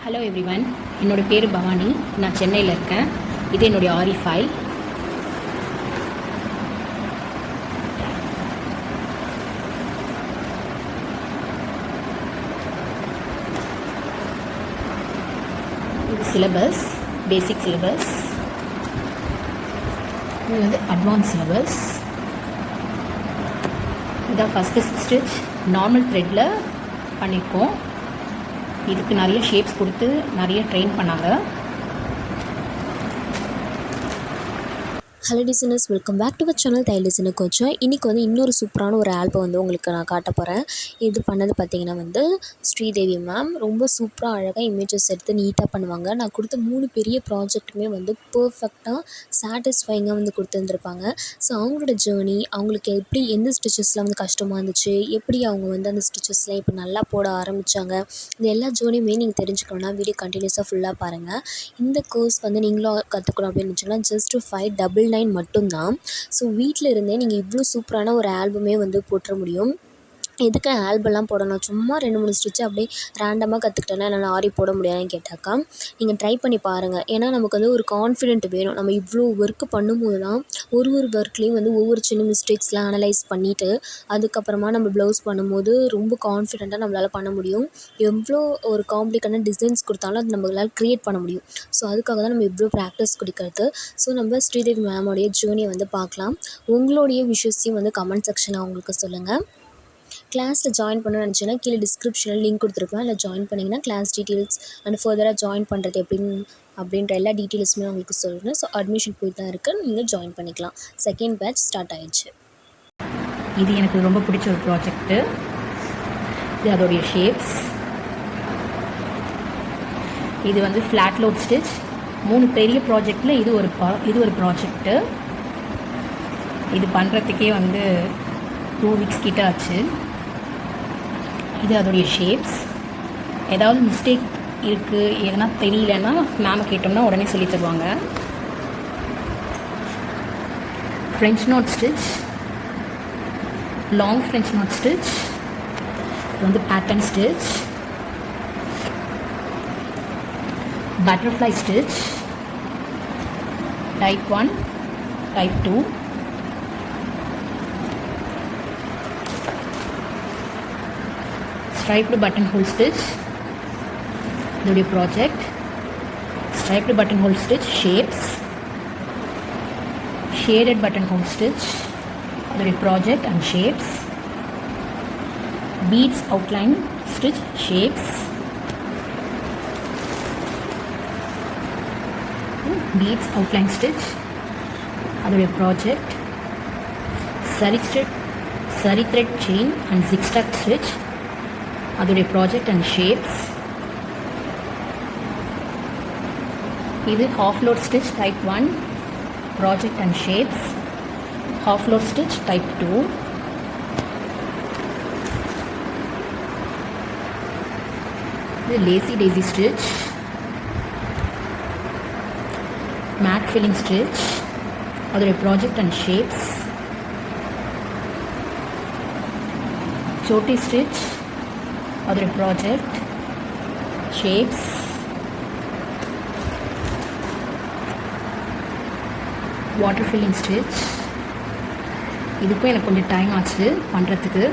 Hello everyone, என்னோடய பேர் பவானி. நான் சென்னையில் இருக்கேன். இது என்னுடைய ஆரி ஃபைல். இது சிலபஸ், பேசிக் சிலபஸ். இது வந்து அட்வான்ஸ் சிலபஸ். இதான் ஃபஸ்ட்டு ஸ்டிச் நார்மல் த்ரெட்டில் பண்ணியிருக்கோம். இதுக்கு நிறைய ஷேப்ஸ் கொடுத்து நிறைய ட்ரெயின் பண்ணாங்க. Hello designers, welcome back to our channel Thaiyal designer coach. இன்றைக்கி வந்து இன்னொரு சூப்பரான ஒரு ஆல்பம் வந்து உங்களுக்கு நான் காட்ட போகிறேன். இது பண்ணது பார்த்திங்கன்னா வந்து ஸ்ரீதேவி மேம். ரொம்ப சூப்பராக அழகாக இமேஜஸ் எடுத்து நீட்டாக பண்ணுவாங்க. நான் கொடுத்த 3 பெரிய ப்ராஜெக்ட்டுமே வந்து பர்ஃபெக்டாக சாட்டிஸ்ஃபைங்காக வந்து கொடுத்துருந்துருப்பாங்க. ஸோ அவங்களோட ஜேர்னி, அவங்களுக்கு எப்படி எந்த ஸ்டிச்சஸ்லாம் வந்து கஷ்டமாக இருந்துச்சு, எப்படி அவங்க வந்து அந்த ஸ்டிச்சஸ்லாம் இப்போ நல்லா போட ஆரம்பித்தாங்க, இந்த எல்லா ஜேர்னியுமே நீங்கள் தெரிஞ்சுக்கணுன்னா வீடியோ கண்டினியூஸாக ஃபுல்லாக பாருங்கள். இந்த கோர்ஸ் வந்து நீங்களும் கற்றுக்கணும் அப்படின்னு நினச்சிங்கன்னா ஜஸ்ட் 599 மட்டும்தான். ஸோ வீட்டில் இருந்தே நீங்கள் இவ்வளோ சூப்பரான ஒரு ஆல்பமே வந்து போட்டுற முடியும். எதுக்கு ஆல்பம்லாம் போடணும், சும்மா 2-3 ஸ்டிச்சு அப்படியே ரேண்டமாக கற்றுக்கிட்டேன்னா என்னால் ஆரி போட முடியாதுன்னு கேட்டாக்கா நீங்கள் ட்ரை பண்ணி பாருங்கள். ஏன்னா நமக்கு வந்து ஒரு கான்ஃபிடென்ட் வேணும். நம்ம இவ்வளோ ஒர்க்கு பண்ணும்போது தான் ஒரு ஒர்க்லேயும் வந்து ஒவ்வொரு சின்ன மிஸ்டேக்ஸ்லாம் அனலைஸ் பண்ணிவிட்டு அதுக்கப்புறமா நம்ம ப்ளவுஸ் பண்ணும்போது ரொம்ப கான்ஃபிடென்ட்டாக நம்மளால் பண்ண முடியும். எவ்வளோ ஒரு காம்ப்ளிகேட்டான டிசைன்ஸ் கொடுத்தாலும் அது நம்மளால் க்ரியேட் பண்ண முடியும். ஸோ அதுக்காக தான் நம்ம இவ்வளோ ப்ராக்டிஸ் கொடுக்கறது. ஸோ நம்ம ஸ்ரீதேவி மேமோடைய ஜேர்னியை வந்து பார்க்கலாம். உங்களுடைய விஷயத்தையும் வந்து கமெண்ட் செக்ஷனில் அவங்களுக்கு சொல்லுங்கள். கிளாஸில் ஜாயின் பண்ணணும்னு நினச்சிங்கன்னா கீழே டிஸ்கிரிப்ஷனில் லிங்க் கொடுத்துருப்பேன். அதில் ஜாயின் பண்ணிங்கன்னா கிளாஸ் டீட்டெயில்ஸ் அண்ட் ஃபர்தராக ஜாயின் பண்ணுறது அப்படின்ற எல்லா டீட்டெயில்ஸுமே உங்களுக்கு சொல்கிறேன். ஸோ அட்மிஷன் போய் தான் இருக்குது, நீங்கள் ஜாயின் பண்ணிக்கலாம். செகண்ட் பேட்ச் ஸ்டார்ட் ஆயிடுச்சு. இது எனக்கு ரொம்ப பிடிச்ச ஒரு ப்ராஜெக்ட்டு. இது அதோடைய ஷேப்ஸ். இது வந்து ஃப்ளாட் லோட் ஸ்டிச். 3 பெரிய ப்ராஜெக்டில் இது ஒரு ப்ராஜெக்ட்டு. இது பண்ணுறதுக்கே வந்து 2 வீக்ஸ் கிட்ட ஆச்சு. இது அதோடைய ஷேப்ஸ். ஏதாவது மிஸ்டேக் இருக்குது, எதனா தெரியலன்னா மேம் கேட்டோம்னா உடனே சொல்லி தருவாங்க. French knot stitch, long French knot stitch. இது வந்து pattern stitch, butterfly stitch, type 1, type 2, striped buttonhole stitch. இதோடைய project striped buttonhole stitch, shapes, shaded buttonhole stitch. இதோடைய project and shapes, beads outline stitch, shapes, beads outline stitch. அதோடைய project sari thread chain and zigzag stitch. அதோடைய project and shapes. இது half load stitch type 1, project and shapes. Half load stitch type 2. இது lazy daisy stitch, mat filling stitch. அதோடைய project and shapes. சோட்டி stitch, அதோடைய project, shapes. Water filling stitch. இதுக்கும் எனக்கு கொஞ்சம் time ஆச்சு பண்ணுறதுக்கு.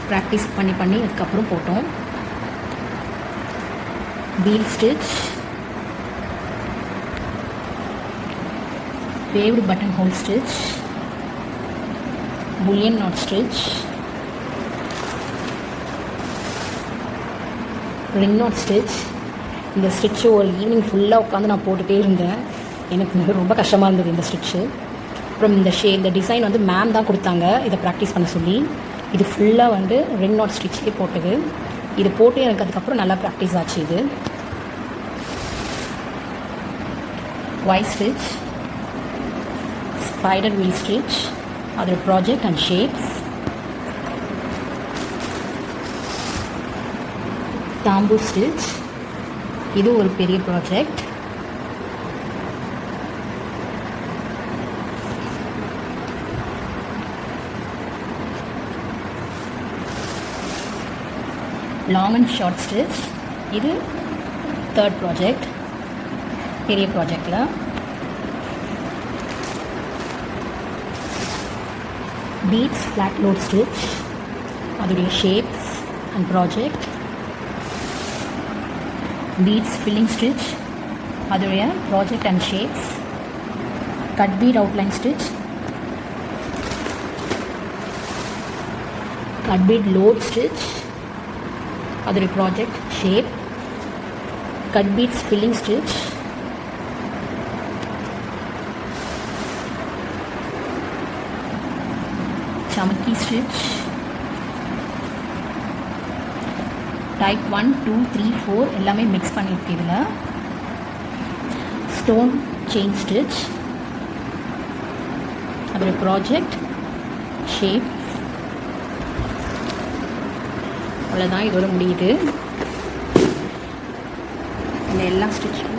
ப்ராக்டிஸ் பண்ணி அதுக்கப்புறம் போட்டோம். Wheel stitch, waved buttonhole stitch, bullion knot stitch, ring knot stitch. இந்த ஸ்டிச்சு ஒரு ஈவினிங் ஃபுல்லாக உட்காந்து நான் போட்டுகிட்டே இருந்தேன். எனக்கு ரொம்ப கஷ்டமாக இருந்தது இந்த ஸ்டிச்சு. அப்புறம் இந்த டிசைன் வந்து மேம் தான் கொடுத்தாங்க இதை ப்ராக்டிஸ் பண்ண சொல்லி. இது ஃபுல்லாக வந்து ரிங் நாட் ஸ்டிச்சே போட்டது. இது போட்டு எனக்கு அதுக்கப்புறம் நல்லா ப்ராக்டிஸ் ஆச்சு. இது Y stitch, spider wheel stitch. அதோட project and shapes. Tambour stitch. இது ஒரு பெரிய project. Long and short stitch. இது தேர்ட் ப்ராஜெக்ட், பெரிய ப்ராஜெக்டில் பீட்ஸ் ஃப்ளாட் லோட் ஸ்டிச், அதோடைய shapes and project. Beads filling stitch, அதோடைய project and shapes. Cut bead outline stitch, cut bead load stitch, அதோடைய project shape. Cut beads filling stitch, சமக்கி stitch. Type 1, 2, 3, 4 எல்லாமே mix பண்ணியிருக்கு. இதில் stone chain stitch, அதோடைய project shape. அவ்வளோதான், இதோட முடியுது. இந்த எல்லா ஸ்டிச்சும்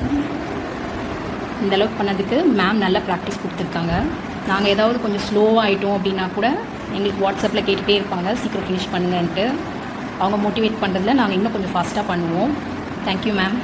இந்த அளவுக்கு பண்ணதுக்கு மேம் நல்லா ப்ராக்டிஸ் கொடுத்துருக்காங்க. நாங்கள் ஏதாவது கொஞ்சம் ஸ்லோவாக ஆகிட்டோம் அப்படின்னா கூட எங்களுக்கு வாட்ஸ்அப்பில் கேட்டுகிட்டே இருப்பாங்க, சீக்கிரம் ஃபினிஷ் பண்ணுங்கன்ட்டு. அவங்க மோட்டிவேட் பண்ணுறதுல நாங்கள் இன்னும் கொஞ்சம் ஃபாஸ்ட்டாக பண்ணுவோம். Thank you ma'am.